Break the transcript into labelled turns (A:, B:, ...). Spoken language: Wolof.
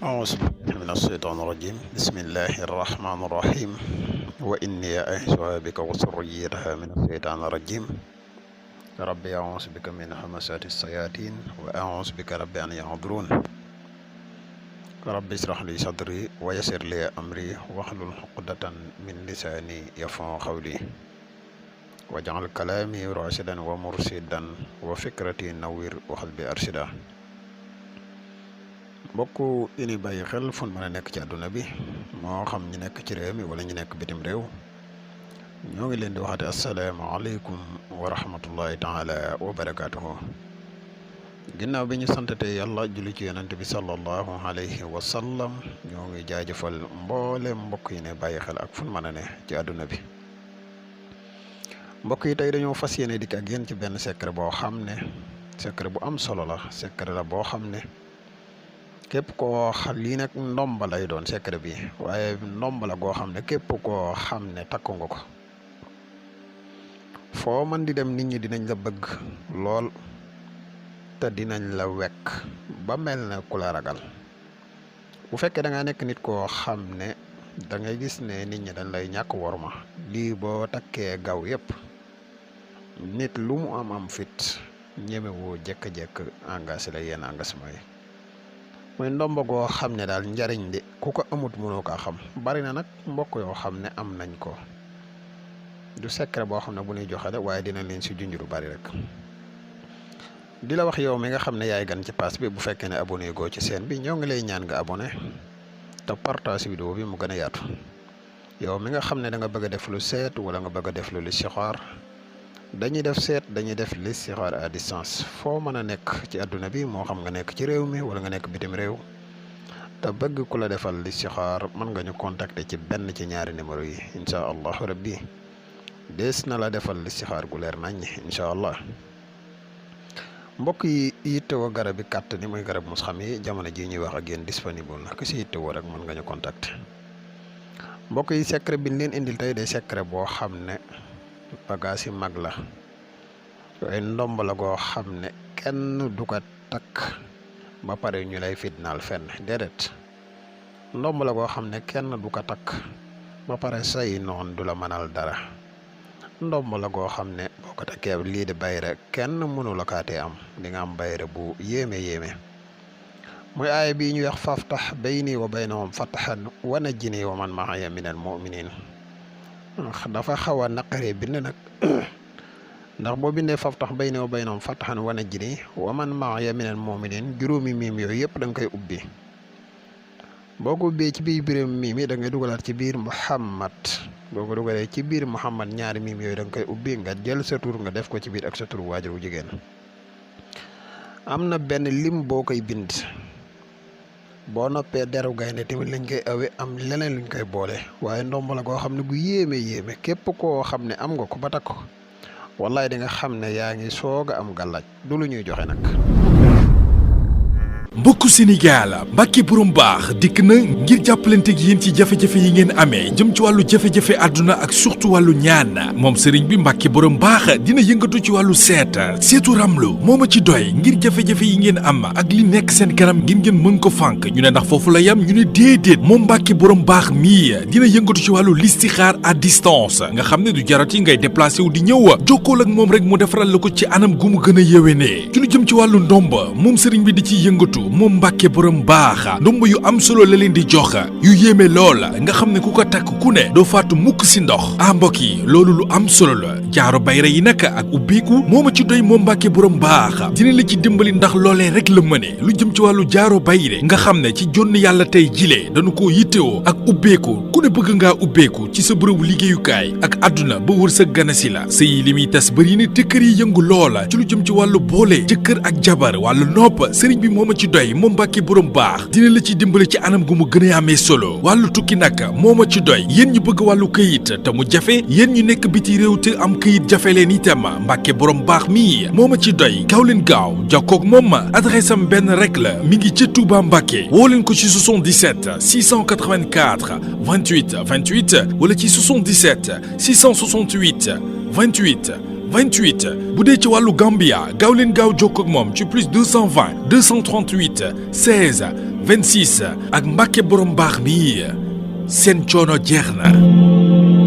A: أعوذ بالله من الشيطان الرجيم بسم الله الرحمن الرحيم وإني أعيذها بك وذريتها من الشيطان الرجيم ربي أعوذ بك من همزات الشياطين وأعوذ بك ربي أن يحضرون ربي اشرح لي صدري ويسر لي أمري واحلل عقدة من لساني يفقهوا قولي واجعل كلامي راشدا ومرشدا وفكرتي نوير وقلبي أرشدا mbokk yi ni bàyyi xel fu mën a nekk ci àdduna bi moo xam ñi nekk ci réew mi wala ñi nekk bitim réew ñoo ngi leen di waxate asalaamaaleykum wa rahmatullahi taala wa barakaatuhu ginnaaw bi ñu santate yàlla julli ci yonante bi sallallahu alayhi wa sallam ñoo ngi jaajëfal mboolem mbokk yi ne bàyyi xel ak fu mën a ne ci àdduna bi mbokk yi tey dañoo fas yéene dikk ak yéen ci benn secret boo xam ne secret bu am solo la secret la boo xam ne képp koo xam lii nag ndomba lay doon secret bi waaye ndomba la goo xam ne képp koo xam ne takku nga ko foo man di dem nit ñi dinañ la bëgg lool te dinañ la wekk ba mel ne ku la ragal bu fekkee da nga nekk nit koo xam ne da ngay gis ne nit ñi dañ lay ñàkk worma lii boo takkee gaw yépp nit lu mu am fit ñemewoo jekk-jekk engagé la yenn engagement yi mooy ndomba goo xam ne daal njariñ li ku ko amut mënoo kaa xam bari na nag mbokk yoo xam ne am nañ ko du secret boo xam ne bu ñuy joxe la waaye dina leen si junj lu bari rek di la wax yow mi nga xam ne yaay gan ci pass bi bu fekkee ne abonné goo ci chaîne bi ñoo ngi lay ñaan nga abonné te partage vidéo bi mu gën a yaatu yow mi nga xam ne da nga bëgg a def lu seet wala nga bëgg a def lu listixaar dañuy def seet dañuy def listixaar à distance foo mën a nekk ci àdduna bi moo xam nga nekk ci réew mi wala nga nekk bitim réew te bëgg ku la defal listixaar mën nga ñu contacter ci benn ci ñaari numéro yi incha allah rabbi des na la defal listixaar gu leer nañ incha allah mbokk yi yittewoo garab yi kàtt ni muy garab mos xam yi jamono ji ñuy wax ak yéen disponible na ku si yittewoo rek mën nga ñu contacter mbokk yi secret bi ñu leen indil tey day secret boo xam ne bagaas yi mag la waaye ndomb la goo xam ne kenn du ko takk ba pare ñu lay fitnaal fenn déedéet ndomb la goo xam ne kenn du ko takk ba pare say noon du la mënal dara ndomb la goo xam ne boo ko takkee lii di bayre kenn mënu la kaatee am di nga am bayre bu yéeme muy aaya bii ñu wax faftax bayni wa baynahum fathan wa najjini wa man maaya minal mu'minin dafa xaw a naqaree bind nag ndax boo bindee faftax bayni wa baynahum fathan wa najjini wa man maaya minal mu'minin juróomi miim yooyu yëpp da nga koy ubbi boo ko ubbee ci biir biram miim yi da ngay dugalaat ci biir Muhammad boo ko dugalee ci biir Muhammad ñaari miim yooyu da nga koy ubbi nga jël sa tur nga def ko ci biir ak sa tur waajur wu jigéen am na benn lim boo koy bind boo noppee deru gaynde tamit lañ koy awe am leneen luñ koy boole waaye ndomb la goo xam ne gu yéeme képp koo xam ne am nga ko ba takk ko wallaay di nga xam ne yaa ngi soog a am gàllaaj du lu ñuy joxe nag.
B: mbokku Sénégal Mbacke borom baax dikk na ngir jàppalante ak yéen ci jafe-jafe yi ngeen amee jëm ci wàllu jafe-jafe àdduna ak surtout wàllu ñaan moom sëriñ bi Mbacke borom baax dina yëngatu ci wàllu seetu ramlu moo ma ci doy ngir jafe-jafe yi ngeen am ak li nekk seen kanam ngir ngeen mën ko fànk ñu ne ndax foofu la yam ñu ne déedéet moom Mbacke borom baax mii dina yëngatu ci wàllu listixaar à distance nga xam ne du jarati ngay déplacé wu di ñëw jokkool ak moom rek mu defaral la ko ci anam gu mu gën a yéwénee ci lu jëm ci wàllu ndomba moom sëriñ bi di ciy yëngatu moom Mbacke borom baax ndomb yu am solo la leen di jox yu yéeme lool nga xam ne ku ko takk ku ne doo faatu mukk si ndox mbokk yi loolu lu am solo la jaaro bayra yi nag ak ubbiku moo ma ci doy moom Mbacke borom baax dina la ci dimbali ndax loolee rek la mëne lu jëm ci wàllu jaaro bayre nga xam ne ci jonn yàlla tey jilee dañu koo yittewoo ak ubbeeku ku ne bëgg ngaa ubbeeku ci sa bërëbu liggéeyukaay ak àdduna ba wër sa ganasi la sëy li muy tas bëri na te kër yi yëngu loola ci lu jëm ci wàllu boole jëkkër ak jabar wàllu nopp sëriñ bi moo ma ci doy moom Mbacke borom baax dina la ci dimbale ci anam gu mu gën a amee solo wàllu tukki nag moo ma ci doy yéen ñu bëgg wàllu këyit te mu jafe yéen ñu nekk biti réew te am këyit jafe leen itam Mbacke borom baax mii moo ma ci doy gaaw leen gaaw jokkoog moom adresse am benn rek la mi ngi ca Touba Mbacke woo leen ko ci 77 684 28 28 wala ci 77 668 28 28 bu dee ci wàllu Gambia gaaw leen gaaw jokkoo ak moom ci plus 220 238 16 26 ak Mbàkke borom baax mi seen coono jeex na.